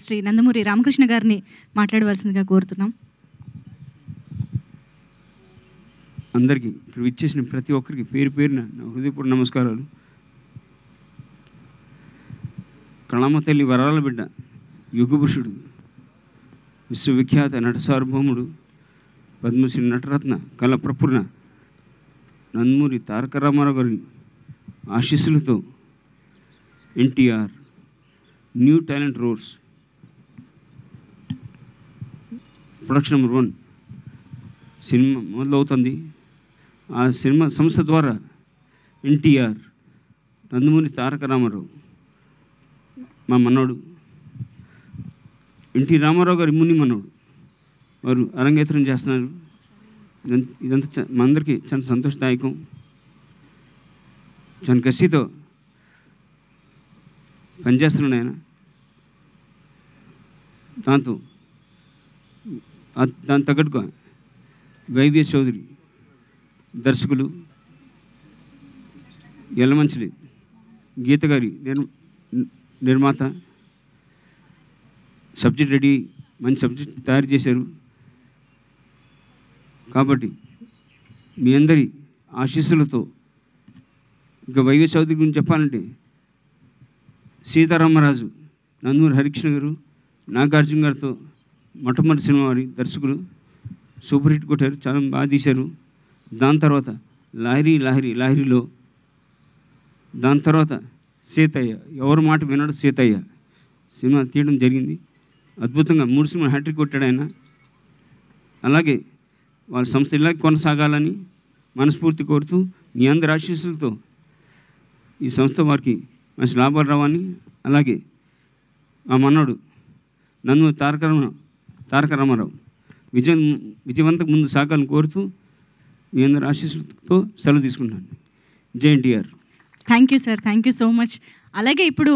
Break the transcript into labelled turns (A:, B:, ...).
A: శ్రీ నందమూరి రామకృష్ణ గారిని మాట్లాడవలసిందిగా కోరుతున్నాం.
B: అందరికీ ఇక్కడ ఇచ్చేసిన ప్రతి ఒక్కరికి పేరు పేరున నా హృదయపూర్వక నమస్కారాలు. కళామ తల్లి వరాల బిడ్డ, యుగపురుషుడు, విశ్వవిఖ్యాత నట సార్వభౌముడు, పద్మశ్రీ నటరత్న కళ ప్రపూర్ణ నందమూరి తారక రామారావు గారి ఆశీస్సులతో NTR new talent roads production number 1 cinema మొదలవుతుంది. ఆ సినిమా సంస్థ ద్వారా ఎన్టీఆర్ నందమూరి తారక రామారావు మా మనవడు, ఎన్టీ రామారావు గారి ముని మనవడు వారు అరంగేత్రం చేస్తున్నారు. ఇదంతా మా అందరికీ చాలా సంతోషదాయకం. చాలా కసితో పనిచేస్తున్నాడు ఆయన. దాని తగ్గట్టుగా వైవిఎస్ చౌదరి దర్శకులు, ఎల్లమంచిలి గీత గారి నిర్మాత, సబ్జెక్ట్ రెడీ, మంచి సబ్జెక్ట్ తయారు చేశారు. కాబట్టి మీ అందరి ఆశీస్సులతో ఇక వైవిఎస్ చౌదరి గురించి చెప్పాలంటే సీతారామరాజు నందమూరి హరికృష్ణ గారు నాగార్జున గారితో మొట్టమొదటి సినిమా వారి దర్శకులు సూపర్ హిట్ కొట్టారు, చాలా బాగా తీశారు. దాని తర్వాత లాహిరిలో దాని తర్వాత సీతయ్య, ఎవరి మాట వినడు సీతయ్య సినిమా తీయడం జరిగింది. అద్భుతంగా 3 సినిమా హ్యాట్రిక్ కొట్టాడు ఆయన. అలాగే వాళ్ళ సంస్థ ఇలాగే కొనసాగాలని మనస్ఫూర్తి కోరుతూ మీ అందరి ఆశీస్సులతో ఈ సంస్థ వారికి మంచి లాభాలు రావాలని, అలాగే మా మనవడు నందమూరి తారక రామారావు విజయవంతం ముందు సాగాలని కోరుతూ మీ అందరి ఆశీస్సులతో సెలవు తీసుకుంటున్నాను. జై NTR.
A: Thank you sir, thank you so much. అలాగే ఇప్పుడు